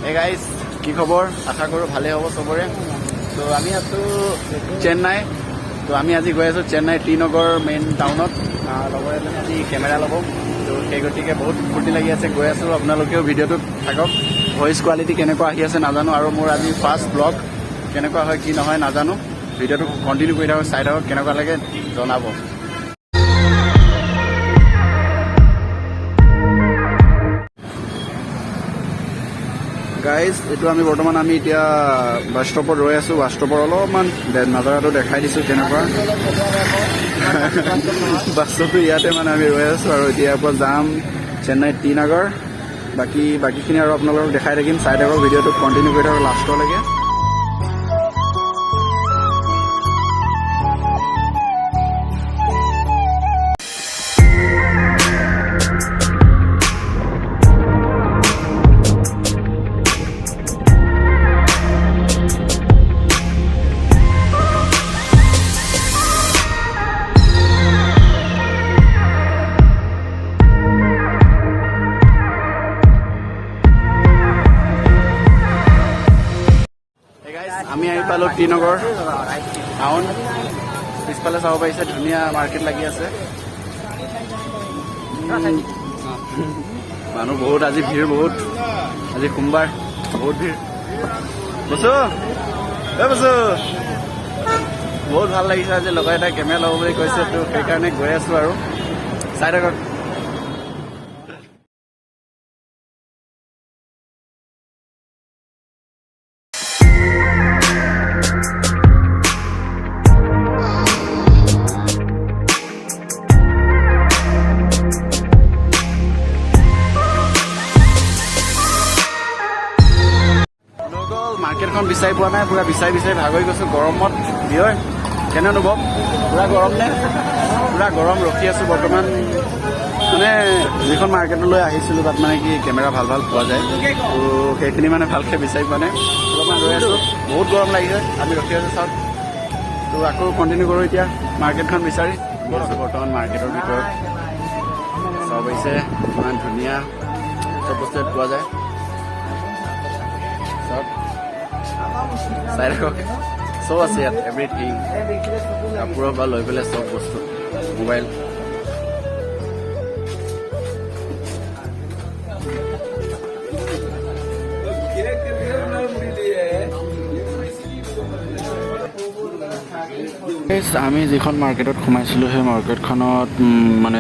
Hey guys, কি খবৰ? আশা কৰোঁ ভালে হ'ব চবৰে। তো আমি আছো চেন্নাই। তো আমি আজি গৈ আছো চেন্নাই টি নগৰ মেইন টাউনত। লগৰ এজনে আজি কেমেৰা ল'ব। তো সেই গতিকে বহুত ফূৰ্তি লাগি আছে, গৈ আছো। আপোনালোকেও ভিডিঅ'টোত থাকক। ভইচ কোৱালিটি কেনেকুৱা আহি আছে নাজানো, আৰু মোৰ আজি ফাৰ্ষ্ট ব্লগ কেনেকুৱা হয় কি নহয় নাজানো। ভিডিঅ'টো কণ্টিনিউ কৰি থাকক, চাই থাকক, কেনেকুৱা লাগে জনাব। গাইজ, এইটো আমি বৰ্তমান এতিয়া বাছ ষ্টপত ৰৈ আছো। বাছ ষ্টপৰ অলপমান নাজাৰাটো দেখাই দিছো কেনেকুৱা। বাছ ষ্টপটো ইয়াতে আমি ৰৈ আছো, আৰু এতিয়াৰ পৰা যাম চেন্নাই টি নগৰ। বাকীখিনি আৰু আপোনালোকক দেখাই থাকিম, চাই থাকক ভিডিঅ'টো কণ্টিনিউ কৰি থাকক লাষ্টলৈকে। আমি আহি পালো টি নগৰ টাউন। পিছফালে চাব পাৰিছে, ধুনীয়া মাৰ্কেট লাগি আছে। মানুহ বহুত, আজি ভিৰ বহুত। আজি সোমবাৰ, বহুত ভিৰ। বসু বসু বহুত ভাল লাগিছে। আজি লগৰ এটা কেমেৰা ল'ব বুলি কৈছে, তো সেইকাৰণে গৈ আছো আৰু চাই থাকক। মাৰ্কেটখন বিচাৰি পোৱা নাই, পুৰা বিচাৰি ভাগৰি গৈছো গৰমত। বিয়ৰ কেনে অনুভৱ? পুৰা গৰম নে? পুৰা গৰম। ৰখি আছো বৰ্তমান। যিখন মাৰ্কেটলৈ আহিছিলো তাত কি কেমেৰা ভাল পোৱা যায়, তো সেইখিনি ভালকৈ বিচাৰি পোৱা নাই। অলপমান ৰৈ আছো, বহুত গৰম লাগিছে। আমি ৰখি আছো, চাওক। তো আকৌ কণ্টিনিউ কৰোঁ এতিয়া মাৰ্কেটখন বিচাৰি। আছো বৰ্তমান মাৰ্কেটৰ ভিতৰত। চাব পাৰিছে ইমান ধুনীয়া চব বস্তু পোৱা যায়। চাওক, চাই থাকক, চব আছে ইয়াত, এভৰিথিং। কাপোৰৰ পৰা লৈ পেলাই চব বস্তু, মোবাইল। আমি যিখন মাৰ্কেটত সোমাইছিলোঁ, সেই মাৰ্কেটখনত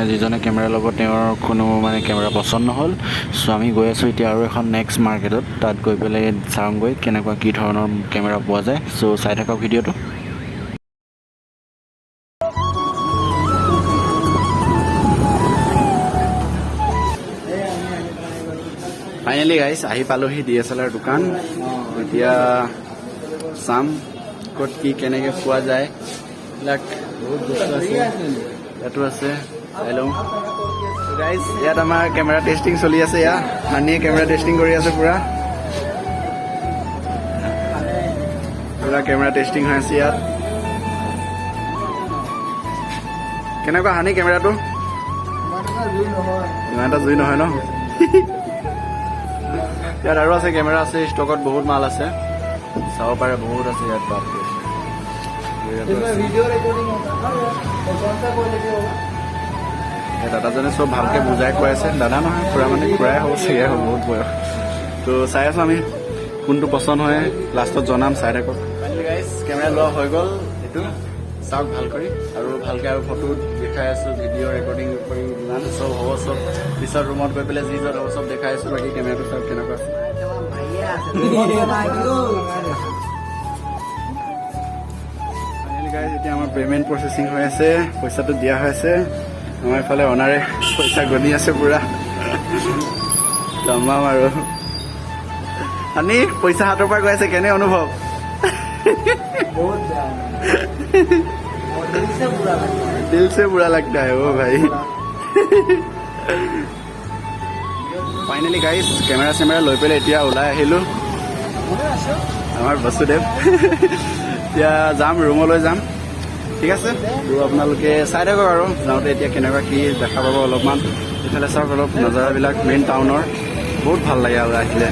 যিজনে কেমেৰা ল'ব তেওঁৰ কোনো কেমেৰা পচন্দ নহ'ল। চ' আমি গৈ আছোঁ এতিয়া আৰু এখন নেক্সট মাৰ্কেটত। তাত গৈ পেলাই চাওঁগৈ কেনেকুৱা কি ধৰণৰ কেমেৰা পোৱা যায়। চ' চাই থাকক ভিডিঅ'টো। ফাইনেলি গাইজ আহি পালোহি DSLR দোকান। এতিয়া চাম ক'ত কি কেনেকৈ পোৱা যায়। এইবিলাক বহুত বস্তু আছে, ইয়াতো আছে, চাই লওঁ। গাইজ ইয়াত আমাৰ কেমেৰা টেষ্টিং চলি আছে। ইয়াত হানিয়ে কেমেৰা টেষ্টিং কৰি আছে। পুৰা কেমেৰা টেষ্টিং হৈ আছে ইয়াত। কেনেকুৱা হানি কেমেৰাটো? ইমান এটা জুই নহয় ন? ইয়াত আৰু আছে, কেমেৰা আছে ষ্টকত, বহুত মাল আছে, চাব পাৰে, বহুত আছে ইয়াত। বাপৰে, দাদাজনে চব ভালকে বুজাই কৈ আছে। দাদা নহয়, খুৰা খুৰাই হ'ব চাগে, বহুত বয়স। তো চাই আছো আমি কোনটো পচন্দ হয়, লাষ্টত জনাম। চাই থাকক। কেমেৰা লোৱা হৈ গ'ল। এইটো চাওক ভাল কৰি, আৰু ভালকে আৰু ফটো দেখাই আছো, ভিডিঅ' ৰেকৰ্ডিং কৰি যিমান চব হ'ব, চব পিছত ৰুমত গৈ পেলাই যি য'ত হ'ব চব দেখাই আছো। বাকী কেমেৰাটো চাওক কেনেকুৱা আছে। এতিয়া আমাৰ পেমেণ্ট প্ৰচেচিং হৈ আছে, পইচাটো দিয়া হৈ আছে। আমাৰ এইফালে অনাৰে পইচা গণি আছে পুৰা। জমাম আৰু আনি পইচা হাতৰ পৰা গৈ আছে। কেনে অনুভৱ? दिल से बुरा लगता है वो भाई। ফাইনেলি গাইজ কেমেৰা চেমেৰা লৈ পেলাই এতিয়া ওলাই আহিলোঁ। আমাৰ বসুদেৱ এতিয়া যাম, ৰুমলৈ যাম। ঠিক আছে, তো আপোনালোকে চাই থাকক আৰু যাওঁতে এতিয়া কেনেকুৱা কি দেখা পাব। অলপমান এইফালে চাওক, অলপ নজাৰাবিলাক মেইন টাউনৰ বহুত ভাল লাগে আৰু আহিলে।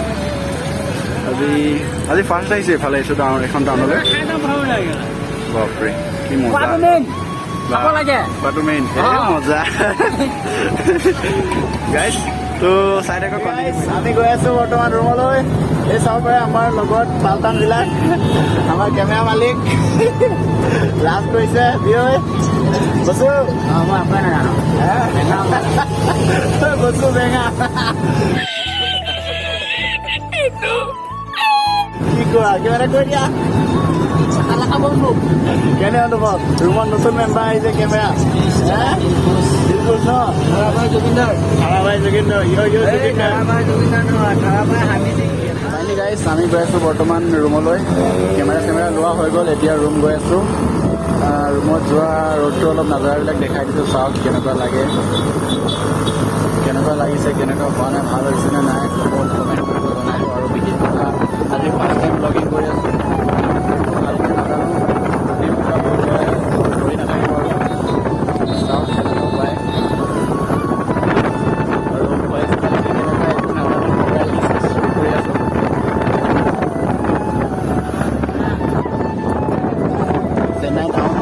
আজি ফাৰ্ষ্ট আহিছে এইফালে এইটো টাউন এখন টাউনলৈ বাপৰে কি মজা মেইন মজা গাইজ তো চাই থাকক আমি গৈ আছো বৰ্তমান ৰুমলৈ এই চাব পাৰে আমাৰ লগত পালটানবিলাক আমাৰ কেমেৰা মালিক লাজ কৰিছে বিয়ৈ বসু মই আপোনাৰ নাজানো বসু বেঙা কি কৰা কিবা কৈ দিয়া কেনে অনুভৱ ৰুমত নতুন মেম্বাৰ আহিছে কেমেৰা আমি গৈ আছো বৰ্তমান ৰুমলৈ কেমেৰা চেমেৰা লোৱা হৈ গ'ল এতিয়া ৰুম গৈ আছো ৰুমত যোৱা ৰ'দটো অলপ নাজাৰাবিলাক দেখাই দিছোঁ চাওক কেনেকুৱা লাগে কেনেকুৱা লাগিছে কেনেকুৱা হোৱা নাই ভাল হৈছে নে নাই কমেণ্ট কৰিব জনাব আৰু বিশেষ কথা আজি ফাৰ্ষ্ট টাইম ব্লগিং কৰি আছোঁ ভালকৈ নাজানো কৰি নাথাকিব আৰু চাওক কেনেকুৱা পায় আৰু কেনেকুৱা একো নাজানো মোবাইল কৰি আছোঁ চেন্নাই টাউন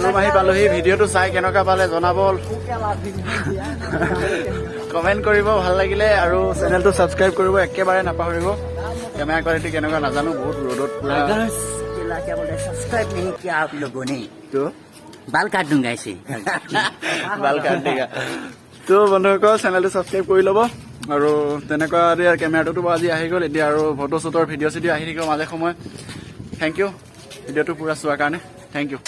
ৰুম আহি পালোহি ভিডিঅ'টো চাই কেনেকুৱা পালে জনাব কমেণ্ট কৰিব ভাল লাগিলে আৰু চেনেলটো ছাবস্ক্ৰাইব কৰিব একেবাৰে নাপাহৰিব কেমেৰা কোৱালিটি কেনেকুৱা নাজানো বহুত ৰ'দত পুৰা सब्सक्राइब नहीं किया आप लोगों ने তো बाल काट दूंगा ऐसे ভাল কাট দিগা তো বন্ধুসকল চেনেলটো ছাবস্ক্ৰাইব কৰি ল'ব আৰু তেনেকুৱা কেমেৰাটোতো আজি আহি গ'ল এতিয়া আৰু ফটো শ্বুটৰ ভিডিঅ' চিডিঅ' আহি থাকিব মাজে সময় থেংক ইউ ভিডিঅ'টো পুৰা চোৱাৰ কাৰণে থেংক ইউ